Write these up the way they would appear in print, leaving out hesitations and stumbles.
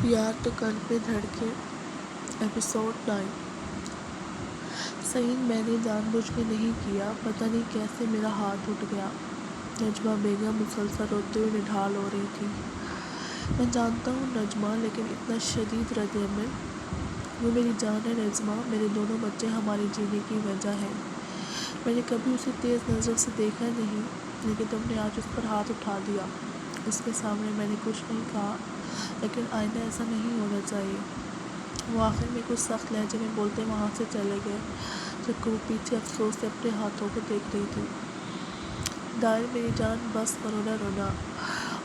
یار تو کل پہ دھڑکے ایپیسوڈ 9۔ صحیح میں نے جان بوجھ کے نہیں کیا، پتہ نہیں کیسے میرا ہاتھ اٹھ گیا۔ نجمہ بیگم مسلسل روتے ہوئے نڈھال ہو رہی تھی۔ میں جانتا ہوں نجمہ، لیکن اتنا شدید رد عمل؟ وہ میری جان ہے نجمہ، میرے دونوں بچے ہمارے جینے کی وجہ ہیں۔ میں نے کبھی اسے تیز نظر سے دیکھا نہیں، لیکن تم نے آج اس پر ہاتھ اٹھا دیا۔ اس کے سامنے میں نے کچھ نہیں کہا، لیکن آئندہ ایسا نہیں ہونا چاہیے۔ وہ آخر میں کچھ سخت لہجے میں بولتے وہاں سے چلے گئے، جبکہ وہ پیچھے افسوس سے اپنے ہاتھوں کو دیکھ رہی تھی۔ دائر میری جان بس کرو نہ رونا۔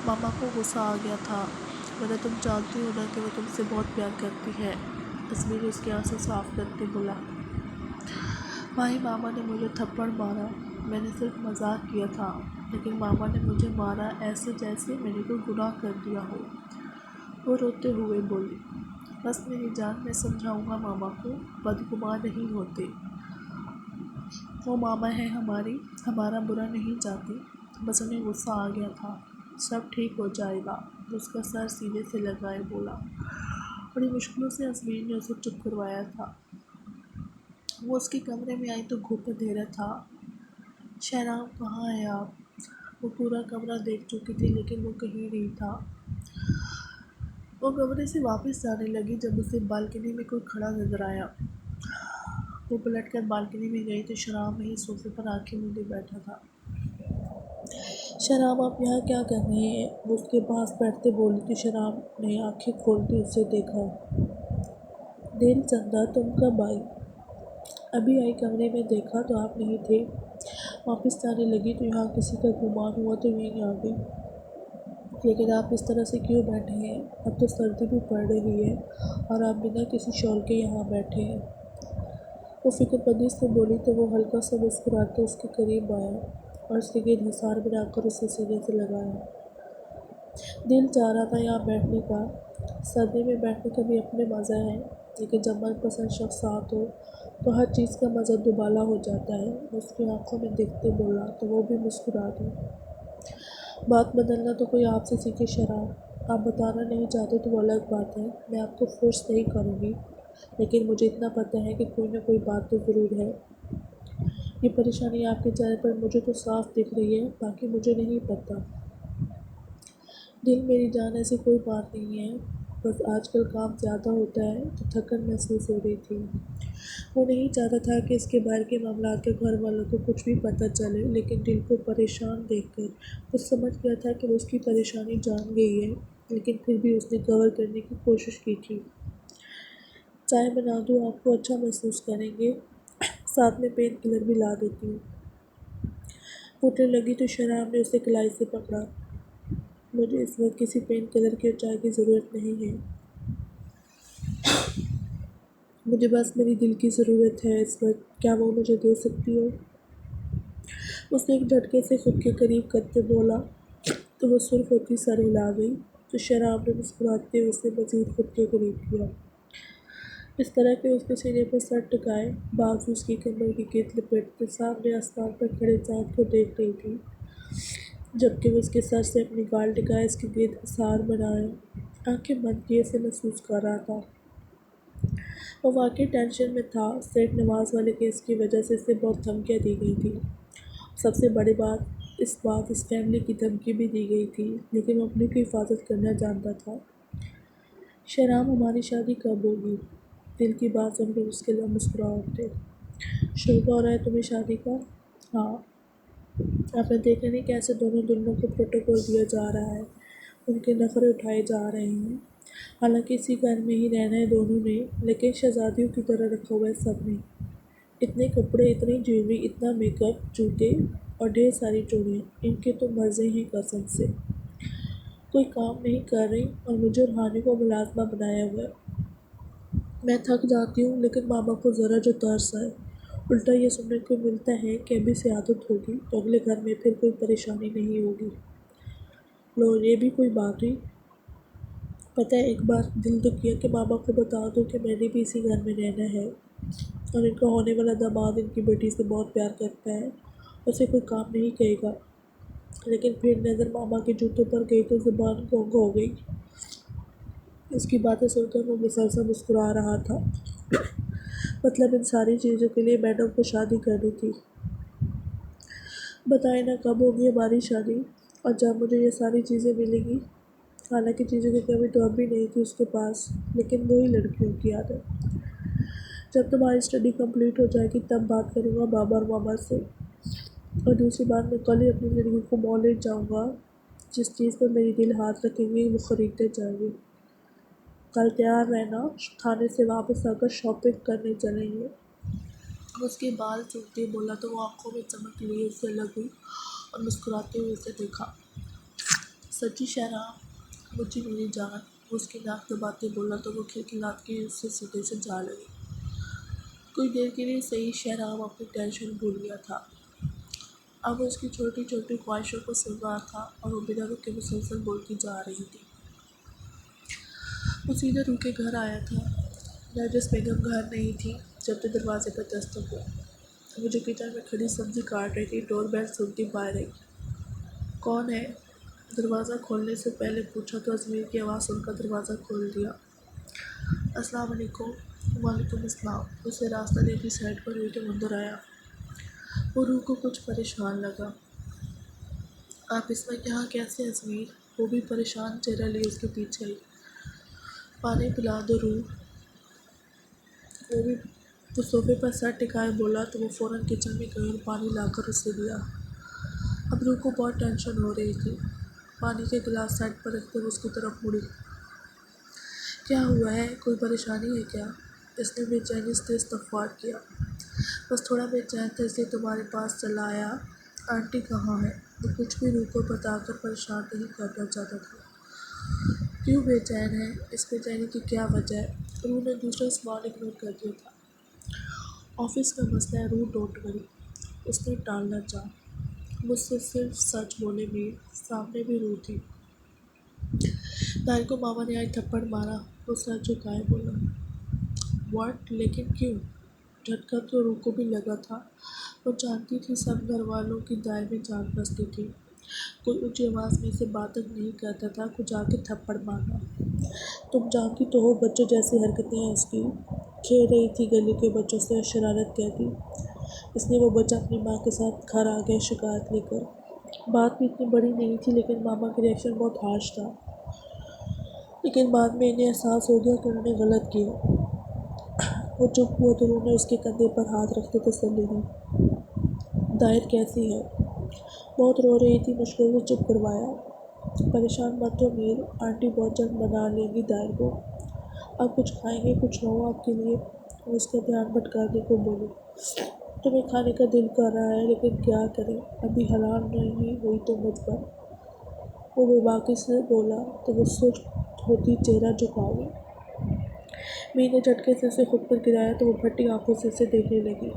ماما کو غصہ آ گیا تھا، ورنہ تم جانتی ہو نا کہ وہ تم سے بہت پیار کرتی ہے۔ ازمیر نے اس کے آنسو صاف کرتے بولا۔ ماہی ماما نے مجھے تھپڑ مارا، میں نے صرف مذاق کیا تھا، لیکن ماما نے مجھے مارا ایسے جیسے میں نے کوئی گناہ کر دیا ہو۔ وہ روتے ہوئے بولی۔ بس میری جان، میں سمجھاؤں گا ماما کو، بدگمان نہیں ہوتے۔ وہ ماما ہے ہماری، ہمارا برا نہیں چاہتی، بس انہیں غصہ آ گیا تھا۔ سب ٹھیک ہو جائے گا۔ وہ اس کا سر سینے سے لگائے بولا۔ بڑی مشکلوں سے ازمیر نے اسے چپ کروایا تھا۔ وہ اس کے کمرے میں آئی تو گھپ اندھیرا تھا۔ شہرام کہاں ہیں آپ؟ وہ پورا کمرہ دیکھ چکی تھی، لیکن وہ کہیں نہیں تھا۔ وہ کمرے سے واپس جانے لگی جب اسے بالکنی میں کوئی کھڑا نظر آیا۔ وہ پلٹ کر بالکنی میں گئی تو شہرام وہیں صوفے پر آنکھیں موندے بیٹھا تھا۔ شہرام، آپ یہاں کیا کر رہے ہیں؟ وہ اس کے پاس بیٹھتے بولی تو شہرام نے آنکھیں کھولتے اسے دیکھا۔ دل چندہ، تم کب آئی؟ ابھی آئی، کمرے میں دیکھا تو آپ نہیں تھے۔ واپس جانے لگی تو یہاں کسی کا گمان ہوا تو یہیں آ گئی۔ لیکن آپ اس طرح سے کیوں بیٹھے ہیں؟ اب تو سردی بھی پڑ رہی ہے اور آپ بنا کسی شال کے یہاں بیٹھے ہیں۔ وہ فکر مندی سے بولی تو وہ ہلکا سا مسکراتے اس کے قریب آیا اور اس کے گرد حصار بنا کر اسے سینے سے لگایا۔ دل چاہ رہا تھا یہاں بیٹھنے کا۔ سردی میں بیٹھنے کا بھی اپنے مزہ ہے، لیکن جب من پسند شخص ساتھ ہو تو ہر چیز کا مزہ دوبالا ہو جاتا ہے۔ اس کی آنکھوں میں دیکھتے بولا تو وہ بھی مسکرا دی۔ بات بدلنا تو کوئی آپ سے سیکھے شہرام۔ آپ بتانا نہیں چاہتے تو وہ الگ بات ہے، میں آپ کو فورس نہیں کروں گی، لیکن مجھے اتنا پتہ ہے کہ کوئی نہ کوئی بات تو ضرور ہے۔ یہ پریشانی آپ کے چہرے پر مجھے تو صاف دکھ رہی ہے، باقی مجھے نہیں پتہ۔ دل میری جان، ایسی کوئی بات نہیں ہے، بس آج کل کام زیادہ ہوتا ہے تو تھکن محسوس ہو رہی تھی۔ وہ نہیں چاہتا تھا کہ اس کے باہر کے معاملات کا گھر والوں کو کچھ بھی پتہ چلے، لیکن دل کو پریشان دیکھ کر وہ سمجھ گیا تھا کہ وہ اس کی پریشانی جان گئی ہے، لیکن پھر بھی اس نے کور کرنے کی کوشش کی تھی۔ چائے بنا دوں؟ آپ کو اچھا محسوس کریں گے، ساتھ میں پین کلر بھی لا دیتی ہوں۔ اٹھنے لگی تو شہرام نے اسے کلائی سے پکڑا۔ مجھے اس وقت کسی پین کلر کی چائے کی ضرورت نہیں ہے، مجھے بس میری دل کی ضرورت ہے اس وقت، کیا وہ مجھے دے سکتی ہو؟ اس نے ایک جھٹکے سے خود کے قریب کرتے بولا تو وہ سرخ ہوتی سر ہلا گئی تو شہرام نے مسکراتے ہوئے اسے مزید خود کے قریب کیا۔ اس طرح کہ اس کے سینے پر سر ٹکائے، بازو اس کی کمر کی گرد لپیٹتے سامنے آسمان پر کھڑے چاند کو دیکھ رہی تھی، جبکہ وہ اس کے سر سے اپنی گال ٹکائے اس کے گرد حصار بنائے آنکھیں بند کیے اسے محسوس کر رہا تھا۔ وہ واقعی ٹینشن میں تھا۔ سیٹ نواز والے کیس کی وجہ سے اسے بہت دھمکیاں دی گئی تھیں۔ سب سے بڑی بات اس فیملی کی دھمکی بھی دی گئی تھی، لیکن وہ اپنی کی حفاظت کرنا جانتا تھا۔ شہرام، ہماری شادی کب ہوگی؟ دل کی بات سن کر اس کے لب مسکرا اٹھے۔ شوق ہو رہا ہے تمہیں شادی کا؟ ہاں۔ آپ نے دیکھا نہیں کیسے دونوں دلہنوں کو پروٹوکول دیا جا رہا ہے، ان کے نخرے اٹھائے جا رہے ہیں۔ حالانکہ اسی گھر میں ہی رہنا ہے دونوں نے، لیکن شہزادیوں کی طرح رکھا ہوا ہے سب نے۔ اتنے کپڑے، اتنی جیولری، اتنا میک اپ، جوتے اور ڈھیر ساری چوڑیاں، ان کے تو مزے ہیں قسم سے۔ کوئی کام نہیں کر رہی اور مجھے اور ہانی کو ملازمہ بنایا ہوا ہے۔ میں تھک جاتی ہوں، لیکن ماما کو ذرا جو ترس آئے۔ الٹا یہ سننے کو ملتا ہے کہ ابھی سے عادت ہوگی تو اگلے گھر میں پھر کوئی پریشانی نہیں ہوگی۔ لو، یہ بھی کوئی بات ہوئی؟ پتہ ہے، ایک بار دل تو کیا کہ ماما کو بتا دوں کہ میں نے بھی اسی گھر میں رہنا ہے اور ان کا ہونے والا داماد ان کی بیٹی سے بہت پیار کرتا ہے، اسے کوئی کام نہیں کہے گا، لیکن پھر نظر ماما کے جوتوں پر گئی تو زبان گونگ ہو گئی۔ اس کی باتیں سن کر وہ مسلسل مسکرا رہا تھا۔ مطلب ان ساری چیزوں کے لیے میڈم کو شادی کرنی تھی۔ بتائیں نا کب ہوگی ہماری شادی، اور جب مجھے یہ ساری چیزیں ملیں گی؟ حالانکہ چیزوں کی کمی تو اب بھی نہیں تھی اس کے پاس، لیکن وہی لڑکیوں کی عادت۔ جب تمہاری اسٹڈی کمپلیٹ ہو جائے گی تب بات کروں گا بابا اور ماما سے، اور دوسری بات میں کل ہی اپنی زندگی کو مول لے جاؤں گا۔ جس چیز پر میری دل ہاتھ رکھیں گے وہ خریدتے جائیں گے۔ کل تیار رہنا، تھانے سے واپس آ کر شاپنگ کرنے چلیں گے۔ اس کے بال چومتے بولا تو وہ آنکھوں میں چمک لیے اس سے لگ ہوئی اور مسکراتے ہوئے اسے دیکھا۔ سچی شہنام، مجھے میری جان، وہ اس کی ناک دباتے بولا تو وہ کھلکھلاتی کے اس سے سیدھے سے جا لگی۔ کچھ دیر کے لیے صحیح شہنام اپنی ٹینشن بھول گیا تھا۔ اب وہ اس کی چھوٹی چھوٹی خواہشوں کو سن رہا تھا اور وہ بنا رکے مسلسل بولتی جا رہی تھی۔ وہ سیدھے رو کے گھر آیا تھا۔ نرگس بیگم گھر نہیں تھی جب تو دروازے پر دستک ہوا۔ وہ جو کچن میں کھڑی سبزی کاٹ رہی تھی ڈور بیل سنتی باہر آئی۔ کون ہے؟ دروازہ کھولنے سے پہلے پوچھا تو ازمیر کی آواز سن کر دروازہ کھول دیا۔ السلام علیکم۔ وعلیکم السلام۔ اسے راستہ دیکھی سائڈ پر ہوئی تو اندر آیا۔ وہ روح کو کچھ پریشان لگا۔ آپ اس وقت یہاں کیسے ازمیر؟ وہ بھی پریشان چہرہ لیے اس کے پیچھے آئی۔ پانی پلا دو روح۔ وہ صوفے پر سر ٹکائے بولا تو وہ فوراً کچن میں گئی اور پانی لا کر اسے دیا۔ اب روح کو بہت ٹینشن ہو رہی تھی۔ پانی کے گلاس سائڈ پر رکھتے ہوئے اس کی طرف مڑی۔ کیا ہوا ہے؟ کوئی پریشانی ہے کیا؟ اس نے بے چینی سے استغفار کیا۔ بس تھوڑا بے چین تھا اس لیے تمہارے پاس چلا آیا۔ آنٹی کہاں ہے؟ وہ کچھ بھی روح کو بتا کر پریشان نہیں کرنا چاہتا تھا۔ کیوں بے چین ہے؟ اس بے چینی کی کیا وجہ ہے؟ روح نے دوسرا سوال اگنور کر دیا تھا۔ آفس کا مسئلہ ہے روح، ڈونٹ وری۔ اس نے ٹالنا چاہا۔ مجھ سے صرف سچ بولے میر، سامنے بھی روح تھی۔ طاہر کو ماما نے آج تھپڑ مارا۔ وہ سر جھکائے بولا۔ واٹ؟ لیکن کیوں؟ جھٹکا تو روح کو بھی لگا تھا۔ وہ جانتی تھی سب گھر والوں کی دائیں میں جان بستی تھی۔ کوئی اونچی آواز میں اسے بات تک نہیں کرتا تھا، کچھ آ کے تھپڑ مارنا۔ تم جانتی تو ہو بچوں جیسی حرکتیں ہیں اس کی۔ کھیل رہی تھی گلی کے بچوں سے اور شرارت کہتی، اس لیے وہ بچہ اپنی ماں کے ساتھ گھر آ گیا شکایت لے کر۔ بات بھی اتنی بڑی نہیں تھی لیکن ماما کا ریئیکشن بہت ہارش تھا۔ لیکن بعد میں انہیں احساس ہو گیا کہ انہوں نے غلط کیا۔ وہ چپ ہوا تو روح نے اس کے کندھے پر ہاتھ رکھتے تسلی دی۔ دائر کیسی ہے؟ بہت رو رہی تھی، مشکل سے چپ کروایا۔ پریشان مت ہو میر، آنٹی بہت جلد منا لیں گی دائر کو۔ آپ کچھ کھائیں گے؟ کچھ لاؤں آپ کے لیے؟ وہ اس کا دھیان بھٹکانے کو بولی۔ تمہیں کھانے کا دل کر رہا ہے لیکن کیا کریں، ابھی حلال نہیں ہوئی تو مجھ پر۔ وہ بے باکی سے بولا تو وہ سست ہوتی چہرہ جھکا لی۔ میر نے جھٹکے سے اسے خود پر گرایا تو وہ پھٹی آنکھوں سے اسے دیکھنے لگی۔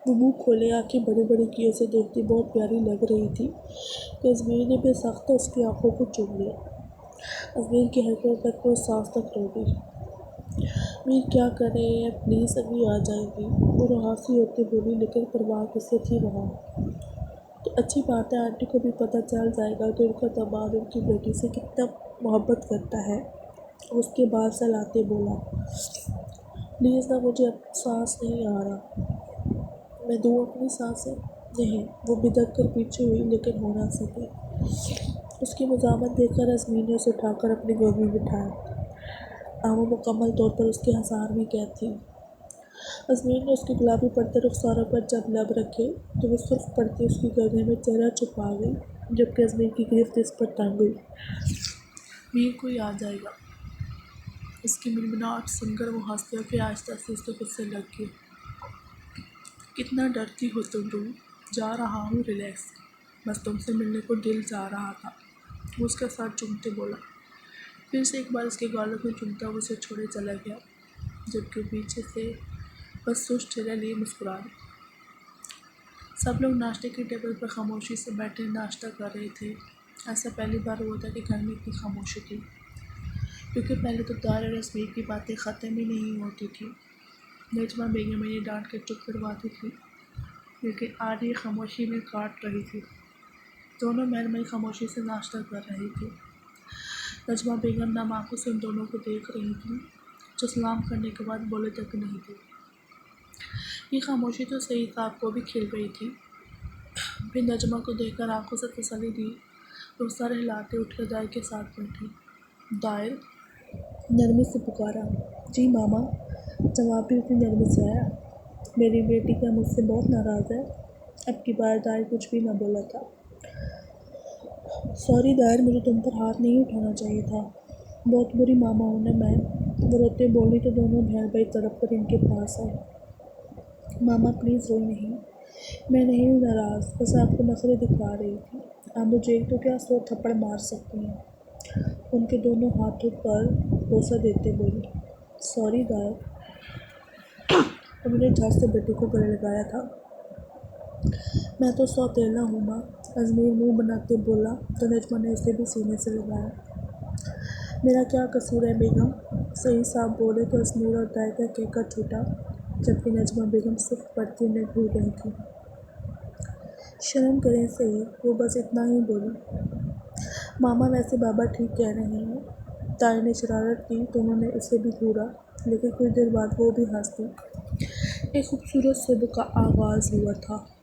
وہ منہ کھولے آنکھیں بڑی بڑی کیے اسے دیکھتی بہت پیاری لگ رہی تھی کہ ازمیر نے بے ساختہ اس کی آنکھوں کو چوم لیا۔ ازمیر کی حرکت پر کوئی سانس تک رو گئی۔ میر کیا کر رہے ہیں؟ پلیز ابھی آ جائیں گی، وہ رہاسی ہوتے بولی لیکن پرواہ کسے تھی وہاں؟ تو اچھی بات ہے، آنٹی کو بھی پتہ چل جائے گا کہ ان کا داماد ان کی بیٹی سے کتنا محبت کرتا ہے۔ اس کے بال سہلاتے بولا، پلیز نا، مجھے اب سانس نہیں آ رہا۔ میں دوں اپنی سانسیں؟ نہیں۔ وہ بدک کر پیچھے ہوئی لیکن ہو نہ سکی۔ اس کی مزاحمت دیکھ کر ازمیر نے اسے اٹھا کر اپنی گود میں بٹھایا۔ آنکھیں مکمل طور پر اس کے ہزار میں قید تھیں۔ ازمیر نے اس کے گلابی پڑتے رخساروں پر جب لب رکھے تو وہ سرخ پڑتی اس کی گردن میں چہرہ چھپا گئی، جبکہ ازمیر کی گرفت اس پر تنگ ہوئی۔ میر کوئی آ جائے گا۔ اس کی منمناہٹ سن کر وہ ہنس دیا، پھر آہستہ سے اس کے خود سے لگ گیا۔ کتنا ڈرتی ہو تم روح؟ جا رہا ہوں، ریلیکس، بس تم سے ملنے کو دل چاہ رہا تھا۔ وہ اس کا سر چومتے بولا۔ پھر سے ایک بار اس کے گالوں کو چومتا وہ اسے چھوڑے چلا گیا، جبکہ پیچھے سے بس سست چہرہ لیے مسکرا دی۔ سب لوگ ناشتے کی ٹیبل پر خاموشی سے بیٹھے ناشتہ کر رہے تھے۔ ایسا پہلی بار ہوا تھا کہ گھر میں اتنی خاموشی تھی، کیونکہ پہلے تو طاہر اور ازمیر کی باتیں ختم ہی نہیں ہوتی تھیں۔ نجمہ بیگم انہیں ڈانٹ کے چپ کرواتی تھی لیکن آج یہ خاموشی میں کاٹ رہی تھی۔ دونوں محل خاموشی سے ناشتہ کر رہے تھے۔ نجمہ بیگم نم آنکھوں سے ان دونوں کو دیکھ رہی تھیں جو سلام کرنے کے بعد بولے تک نہیں تھے۔ یہ خاموشی تو سعید صاحب کو بھی کھل رہی تھی۔ پھر نجمہ کو دیکھ کر آنکھوں سے تسلی دی اور سر ہلاتے اٹھ کر دائر کے ساتھ بیٹھی۔ دائر نرمی سے پکارا، جی ماما۔ جواب بھی اتنی نرمی سے آیا، میری بیٹی کیا مجھ سے بہت ناراض ہے؟ اب کی بار دائر کچھ بھی نہ بولا تھا۔ سوری دائر، مجھے تم پر ہاتھ نہیں اٹھانا چاہیے تھا، بہت بری ماما ہوں نا میں۔ وہ روتے بولی تو دونوں بہن بھائی تڑپ کر ان کے پاس آئے۔ ماما پلیز روئی نہیں، میں نہیں ہوں ناراض، بس آپ کو نخرے دکھا رہی تھی، آپ مجھے ایک تو کیا 100 تھپڑ مار سکتی ہیں۔ ان کے دونوں ہاتھوں پر بوسہ دیتے بولی، سوری دائر۔ انہوں نے جھٹ سے بیٹے کو گلے لگایا تھا۔ میں تو سوتیلا ہوں ماں، ازمیر منہ بناتے بولا تو نجمہ نے اسے بھی سینے سے لگایا۔ میرا کیا قصور ہے بیگم؟ سعید صاحب بولے تو ازمیر اور دائر کا کہکہ چھوٹا، جبکہ نجمہ بیگم صرف پڑتی انہیں گھور رہی تھی۔ شرم کریں سعید، وہ بس اتنا ہی بولی۔ ماما ویسے بابا ٹھیک کہہ رہے ہیں۔ دائر نے شرارت کی تو انہوں نے اسے بھی گھورا، لیکن کچھ دیر بعد وہ بھی ہنس دی۔ ایک خوبصورت صبح کا آغاز ہوا تھا۔